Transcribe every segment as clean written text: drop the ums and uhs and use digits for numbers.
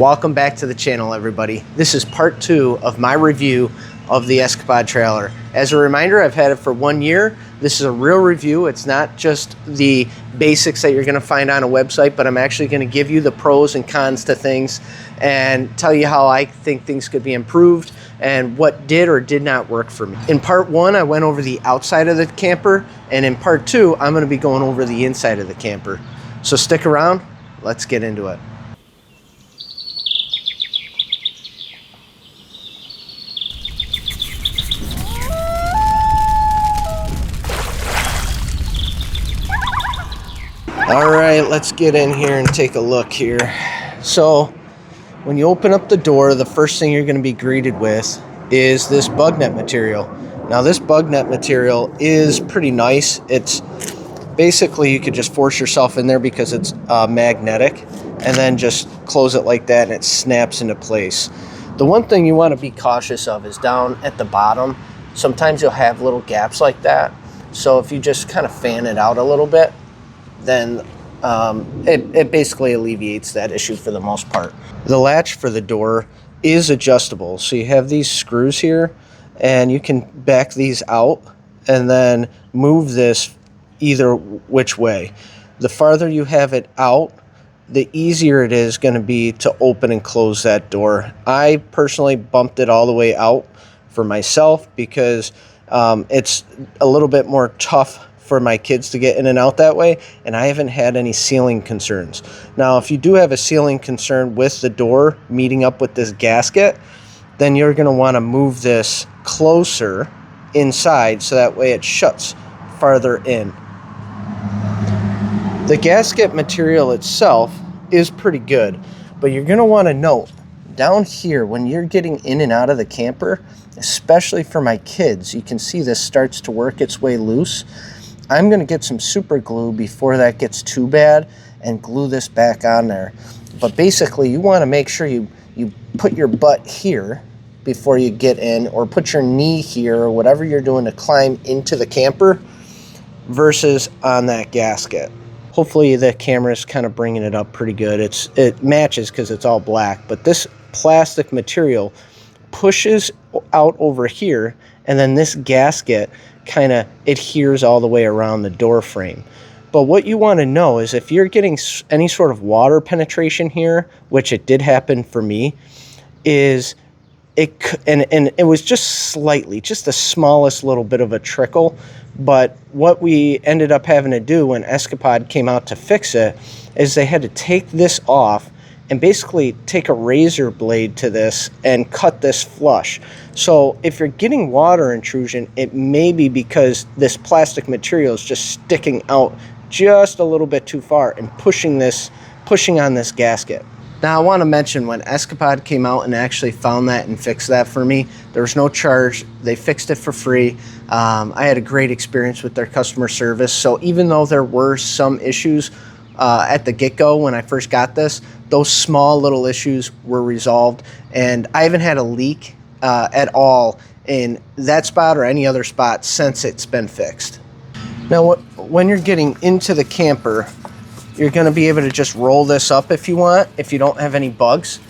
Welcome back to the channel, everybody. This is part 2 of my review of the Escapod trailer. As a reminder, I've had it for 1 year. This is a real review. It's not just the basics that you're going to find on a website, but I'm actually going to give you the pros and cons to things and tell you how I think things could be improved and what did or did not work for me. In part 1, I went over the outside of the camper, and in part 2, I'm going to be going over the inside of the camper. So stick around. Let's get into it. All right, let's get in here and take a look here. So when you open up the door, the first thing you're going to be greeted with is this bug net material. Now this bug net material is pretty nice. It's basically, you could just force yourself in there because it's magnetic, and then just close it like that and it snaps into place. The one thing you want to be cautious of is down at the bottom. Sometimes you'll have little gaps like that. So if you just kind of fan it out a little bit, then it basically alleviates that issue for the most part. The latch for the door is adjustable. So you have these screws here, and you can back these out and then move this either which way. The farther you have it out, the easier it is going to be to open and close that door. I personally bumped it all the way out for myself because it's a little bit more tough for my kids to get in and out that way, and I haven't had any sealing concerns. Now, if you do have a sealing concern with the door meeting up with this gasket, then you're going to want to move this closer inside so that way it shuts farther in. The gasket material itself is pretty good, but you're going to want to note down here when you're getting in and out of the camper, especially for my kids, you can see this starts to work its way loose. I'm going to get some super glue before that gets too bad and glue this back on there. But basically, you want to make sure you put your butt here before you get in, or put your knee here, or whatever you're doing to climb into the camper versus on that gasket. Hopefully the camera's kind of bringing it up pretty good. It matches because it's all black, but this plastic material pushes out over here, and then this gasket kind of adheres all the way around the door frame. But what you want to know is if you're getting any sort of water penetration here, which it did happen for me, is and it was just slightly, just the smallest little bit of a trickle. But what we ended up having to do when Escapod came out to fix it is they had to take this off and basically take a razor blade to this and cut this flush. So if you're getting water intrusion, it may be because this plastic material is just sticking out just a little bit too far and pushing on this gasket. Now I want to mention, when Escapod came out and actually found that and fixed that for me, there was no charge. They fixed it for free. I had a great experience with their customer service. So even though there were some issues at the get-go when I first got this, those small little issues were resolved, and I haven't had a leak at all in that spot or any other spot since it's been fixed. Now when you're getting into the camper, you're going to be able to just roll this up if you want, if you don't have any bugs,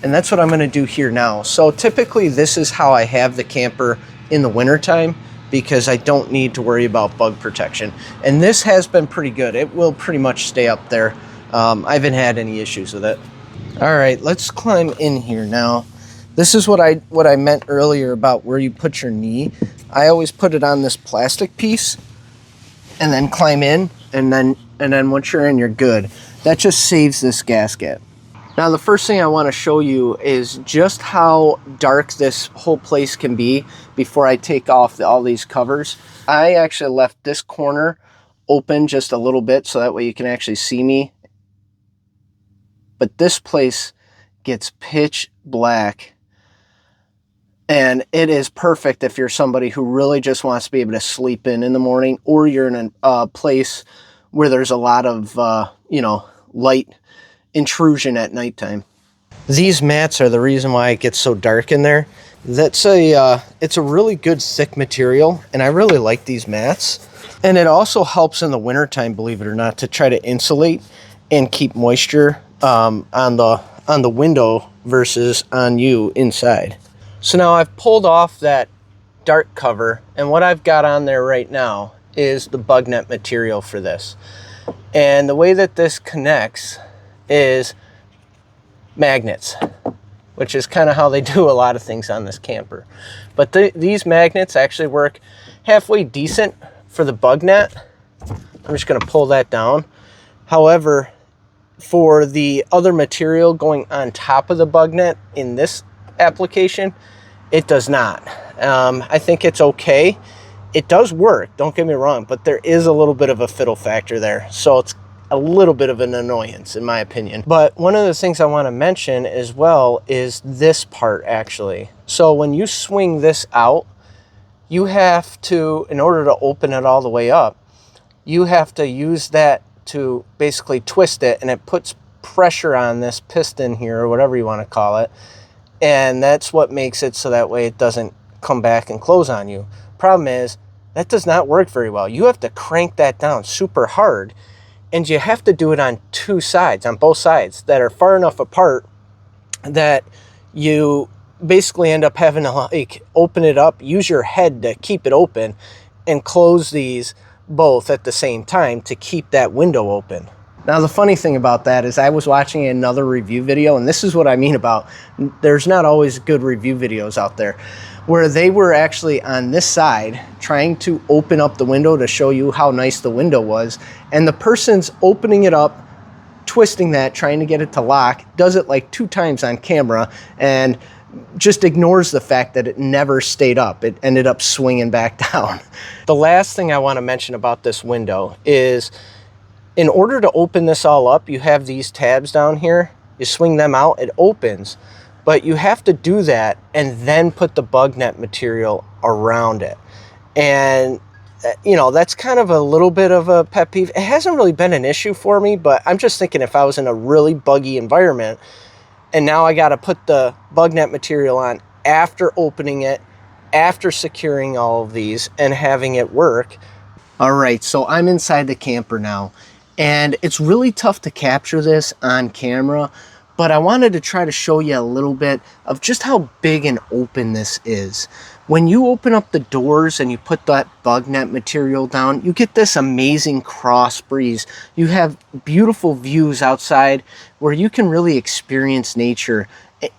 and that's what I'm going to do here now. So typically this is how I have the camper in the wintertime, because I don't need to worry about bug protection. And this has been pretty good. It will pretty much stay up there. I haven't had any issues with it. All right, let's climb in here now. This is what I meant earlier about where you put your knee. I always put it on this plastic piece and then climb in, and then once you're in, you're good. That just saves this gasket. Now the first thing I want to show you is just how dark this whole place can be before I take off all these covers. I actually left this corner open just a little bit so that way you can actually see me. But this place gets pitch black, and it is perfect if you're somebody who really just wants to be able to sleep in the morning, or you're in a place where there's a lot of light intrusion at nighttime. These mats are the reason why it gets so dark in there. It's a really good thick material, and I really like these mats. And it also helps in the wintertime, believe it or not, to try to insulate and keep moisture on on the window versus on you inside. So now I've pulled off that dark cover, and what I've got on there right now is the bug net material for this. And the way that this connects is magnets, which is kind of how they do a lot of things on this camper. But these magnets actually work halfway decent for the bug net. I'm just going to pull that down. However, for the other material going on top of the bug net in this application, it does not. I think it's okay. It does work, don't get me wrong, but there is a little bit of a fiddle factor there. So it's a little bit of an annoyance in my opinion. But one of the things I want to mention as well is this part actually. So when you swing this out, you have to, in order to open it all the way up, you have to use that to basically twist it, and it puts pressure on this piston here, or whatever you want to call it, and that's what makes it so that way it doesn't come back and close on you. Problem is, that does not work very well. You have to crank that down super hard, and you have to do it on two sides, on both sides, that are far enough apart that you basically end up having to like open it up, use your head to keep it open, and close these both at the same time to keep that window open. Now the funny thing about that is I was watching another review video, and this is what I mean about there's not always good review videos out there, where they were actually on this side trying to open up the window to show you how nice the window was, and the person's opening it up, twisting that, trying to get it to lock, does it like 2 times on camera, and just ignores the fact that it never stayed up. It ended up swinging back down. The last thing I want to mention about this window is, in order to open this all up, you have these tabs down here. You swing them out, it opens, but you have to do that and then put the bug net material around it. And you know, that's kind of a little bit of a pet peeve. It hasn't really been an issue for me, but I'm just thinking if I was in a really buggy environment and now I got to put the bug net material on after opening it, after securing all of these and having it work. All right, so I'm inside the camper now, and it's really tough to capture this on camera, but I wanted to try to show you a little bit of just how big and open this is. When you open up the doors and you put that bug net material down, you get this amazing cross breeze. You have beautiful views outside where you can really experience nature,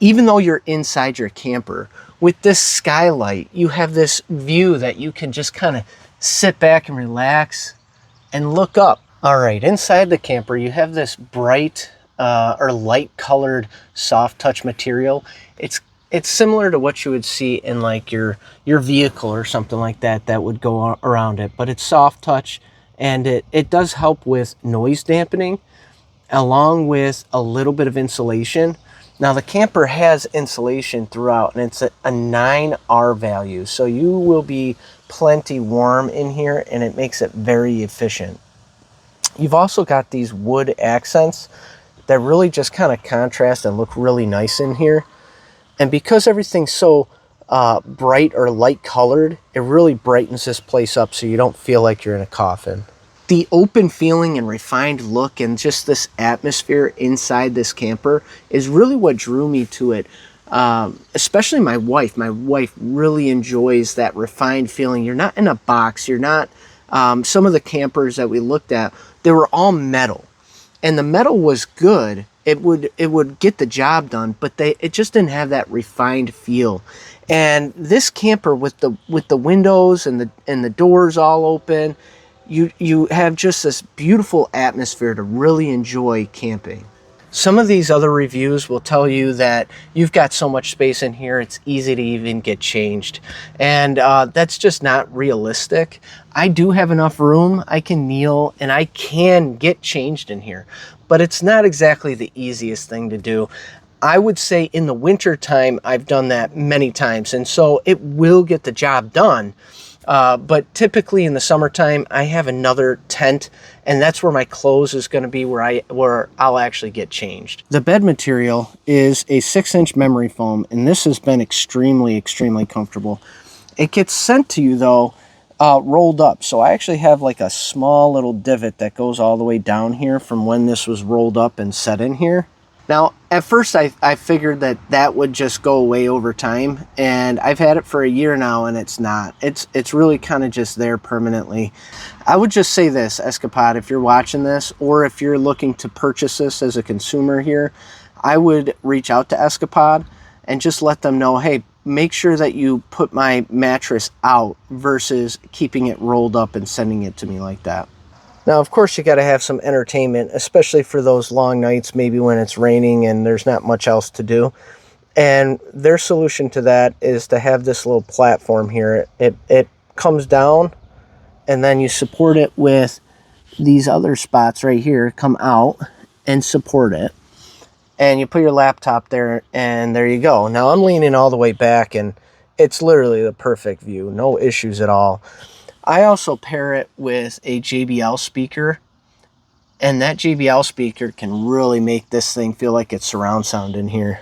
even though you're inside your camper. With this skylight, you have this view that you can just kind of sit back and relax and look up. All right, inside the camper, you have this bright or light colored soft touch material. It's similar to what you would see in like your vehicle or something like that that would go around it, but it's soft touch, and it does help with noise dampening along with a little bit of insulation. Now the camper has insulation throughout, and it's a 9R value, so you will be plenty warm in here, and it makes it very efficient. You've also got these wood accents that really just kind of contrast and look really nice in here. And because everything's so bright or light colored, it really brightens this place up so you don't feel like you're in a coffin. The open feeling and refined look and just this atmosphere inside this camper is really what drew me to it. Especially my wife. My wife really enjoys that refined feeling. You're not in a box. You're not, some of the campers that we looked at, they were all metal. And the metal was good. It would get the job done, but it just didn't have that refined feel. And this camper with the windows and the doors all open, you have just this beautiful atmosphere to really enjoy camping. Some of these other reviews will tell you that you've got so much space in here, it's easy to even get changed. And that's just not realistic. I do have enough room. I can kneel and I can get changed in here, but it's not exactly the easiest thing to do. I would say in the winter time, I've done that many times, and so it will get the job done. But typically in the summertime, I have another tent, and that's where my clothes is going to be, where I'll actually get changed. The bed material is a 6-inch memory foam, and this has been extremely, extremely comfortable. It gets sent to you though, rolled up. So I actually have like a small little divot that goes all the way down here from when this was rolled up and set in here. Now, At first I figured that would just go away over time, and I've had it for a year now and it's not. It's really kind of just there permanently. I would just say this, Escapod, if you're watching this or if you're looking to purchase this as a consumer here, I would reach out to Escapod and just let them know, hey, make sure that you put my mattress out versus keeping it rolled up and sending it to me like that. Now, of course, you got to have some entertainment, especially for those long nights, maybe when it's raining and there's not much else to do. And their solution to that is to have this little platform here. It comes down, and then you support it with these other spots right here, come out and support it. And you put your laptop there, and there you go. Now, I'm leaning all the way back, and it's literally the perfect view. No issues at all. I also pair it with a JBL speaker, and that JBL speaker can really make this thing feel like it's surround sound in here.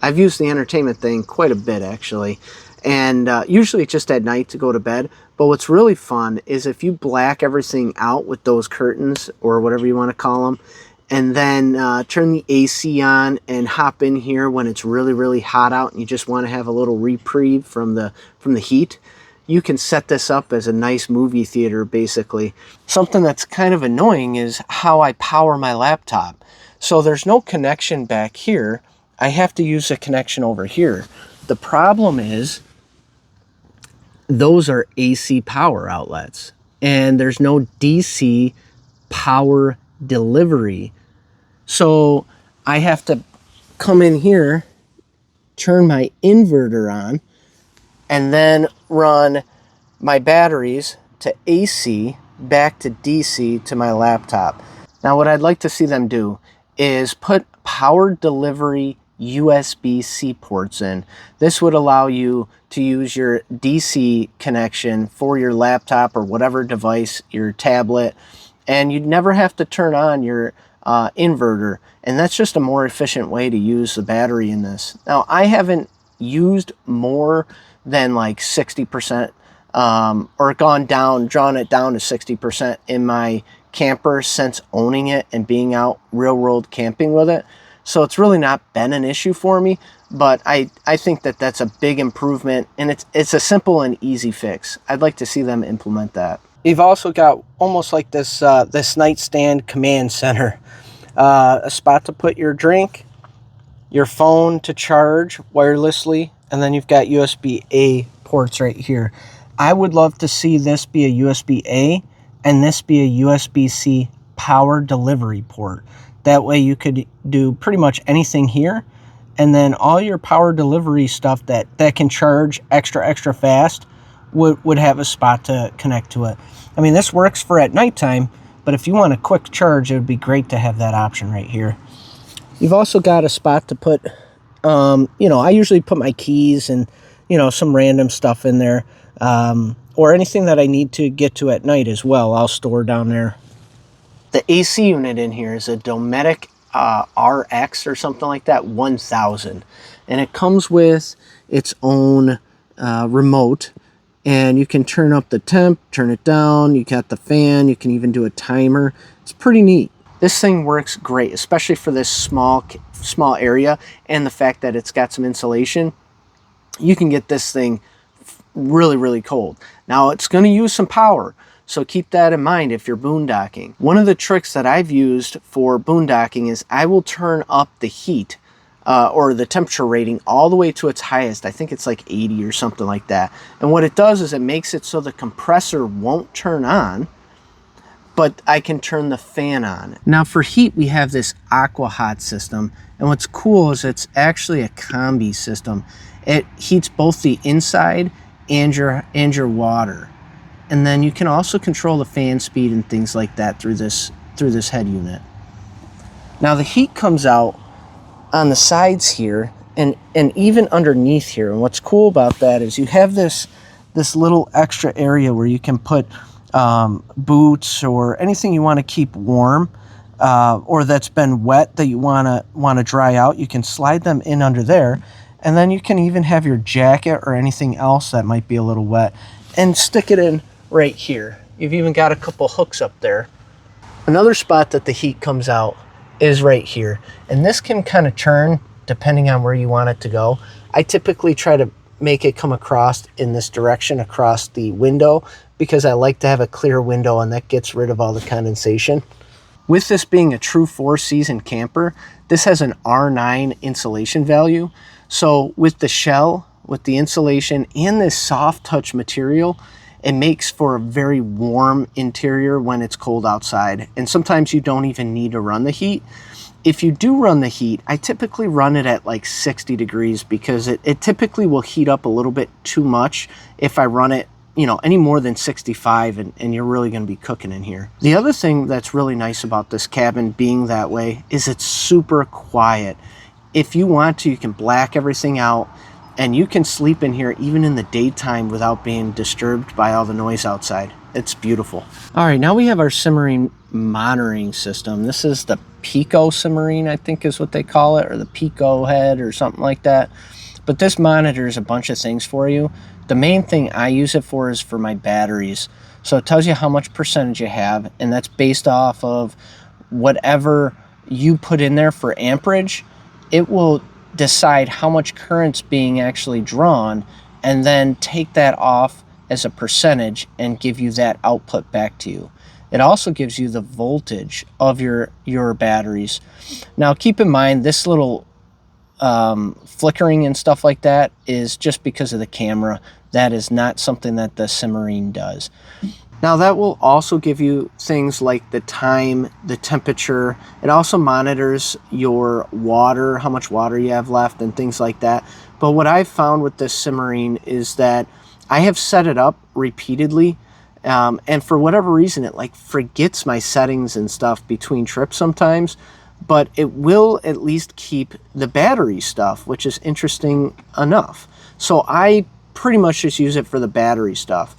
I've used the entertainment thing quite a bit, actually, and usually just at night to go to bed. But what's really fun is if you black everything out with those curtains, or whatever you want to call them, and then turn the AC on and hop in here when it's really, really hot out and you just want to have a little reprieve from the heat, you can set this up as a nice movie theater, basically. Something that's kind of annoying is how I power my laptop. So there's no connection back here. I have to use a connection over here. The problem is those are AC power outlets, and there's no DC power delivery. So I have to come in here, turn my inverter on, and then run my batteries to AC back to DC to my laptop. Now, what I'd like to see them do is put power delivery USB-C ports in. This would allow you to use your DC connection for your laptop or whatever device, your tablet, and you'd never have to turn on your inverter. And that's just a more efficient way to use the battery in this. Now, I haven't used more than like 60% or drawn it down to 60% in my camper since owning it and being out real world camping with it. So it's really not been an issue for me, but I think that that's a big improvement, and it's a simple and easy fix. I'd like to see them implement that. You've also got almost like this this nightstand command center, a spot to put your drink, your phone to charge wirelessly, and then you've got USB-A ports right here. I would love to see this be a USB-A and this be a USB-C power delivery port. That way you could do pretty much anything here, and then all your power delivery stuff that can charge extra fast would have a spot to connect to it. I mean, this works for at nighttime, but if you want a quick charge, it would be great to have that option right here. You've also got a spot to put, I usually put my keys and, some random stuff in there, or anything that I need to get to at night as well, I'll store down there. The AC unit in here is a Dometic RX or something like that, 1000. And it comes with its own remote, and you can turn up the temp, turn it down, you got the fan, you can even do a timer. It's pretty neat. This thing works great, especially for this small area, and the fact that it's got some insulation. You can get this thing really, really cold. Now, it's going to use some power, so keep that in mind if you're boondocking. One of the tricks that I've used for boondocking is I will turn up the heat or the temperature rating all the way to its highest. I think it's like 80 or something like that. And what it does is it makes it so the compressor won't turn on, but I can turn the fan on. Now for heat, we have this Aqua Hot system. And what's cool is it's actually a combi system. It heats both the inside and your water. And then you can also control the fan speed and things like that through this head unit. Now the heat comes out on the sides here and even underneath here. And what's cool about that is you have this little extra area where you can put boots or anything you want to keep warm, or that's been wet that you want to dry out. You can slide them in under there, and then you can even have your jacket or anything else that might be a little wet and stick it in right here. You've even got a couple hooks up there. Another spot that the heat comes out is right here. And this can kind of turn depending on where you want it to go. I typically try to make it come across in this direction across the window because I like to have a clear window, and that gets rid of all the condensation. With this being a true 4-season camper, this has an R9 insulation value. So with the shell, with the insulation, and this soft touch material, it makes for a very warm interior when it's cold outside. And sometimes you don't even need to run the heat. If you do run the heat, I typically run it at like 60 degrees because it typically will heat up a little bit too much if I run it, you know, any more than 65, and you're really going to be cooking in here. The other thing that's really nice about this cabin being that way is it's super quiet. If you want to, you can black everything out, and you can sleep in here even in the daytime without being disturbed by all the noise outside. It's beautiful. All right, now we have our Simmering monitoring system. This is the Pico Simmering, I think is what they call it, or the Pico head or something like that. But this monitors a bunch of things for you. The main thing I use it for is for my batteries. So it tells you how much percentage you have, and that's based off of whatever you put in there for amperage. It will decide how much current's being actually drawn, and then take that off as a percentage and give you that output back to you. It also gives you the voltage of your batteries. Now keep in mind, this little flickering and stuff like that is just because of the camera. That is not something that the Simmering does. Now that will also give you things like the time, the temperature. It also monitors your water, how much water you have left and things like that. But what I've found with this Simmering is that I have set it up repeatedly, and for whatever reason it like forgets my settings and stuff between trips sometimes, but it will at least keep the battery stuff, which is interesting enough. So I pretty much just use it for the battery stuff.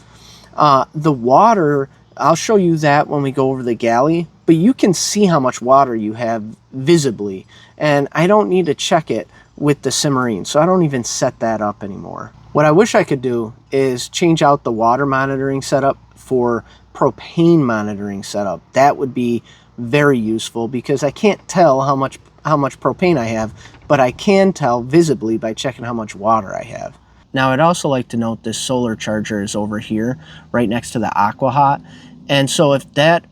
The water, I'll show you that when we go over the galley, but you can see how much water you have visibly, and I don't need to check it with the Simmering, so I don't even set that up anymore. What I wish I could do is change out the water monitoring setup for propane monitoring setup. That would be very useful because I can't tell how much propane I have, but I can tell visibly by checking how much water I have. Now I'd also like to note this solar charger is over here right next to the AquaHot, and so if that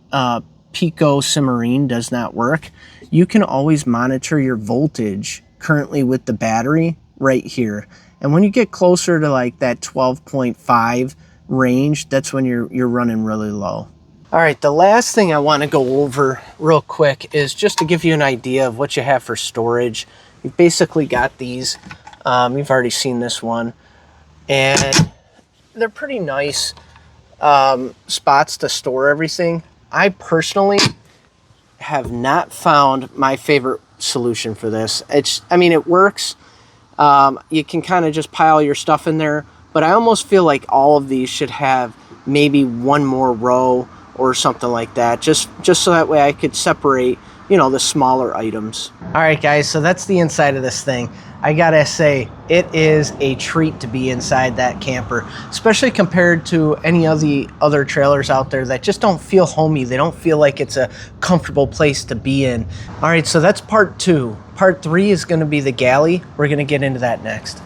Pico Simmering does not work, you can always monitor your voltage currently with the battery right here. And when you get closer to like that 12.5 range, that's when you're running really low. All right, the last thing I want to go over real quick is just to give you an idea of what you have for storage. You've basically got these. You've already seen this one, and they're pretty nice spots to store everything. I personally have not found my favorite solution for this. I mean, it works. You can kind of just pile your stuff in there, but I almost feel like all of these should have maybe one more row or something like that, just so that way I could separate, you know, the smaller items. All right, guys, so that's the inside of this thing. I gotta say, it is a treat to be inside that camper, especially compared to any of the other trailers out there that just don't feel homey. They don't feel like it's a comfortable place to be in. All right, so that's part 2. Part 3 is gonna be the galley. We're gonna get into that next.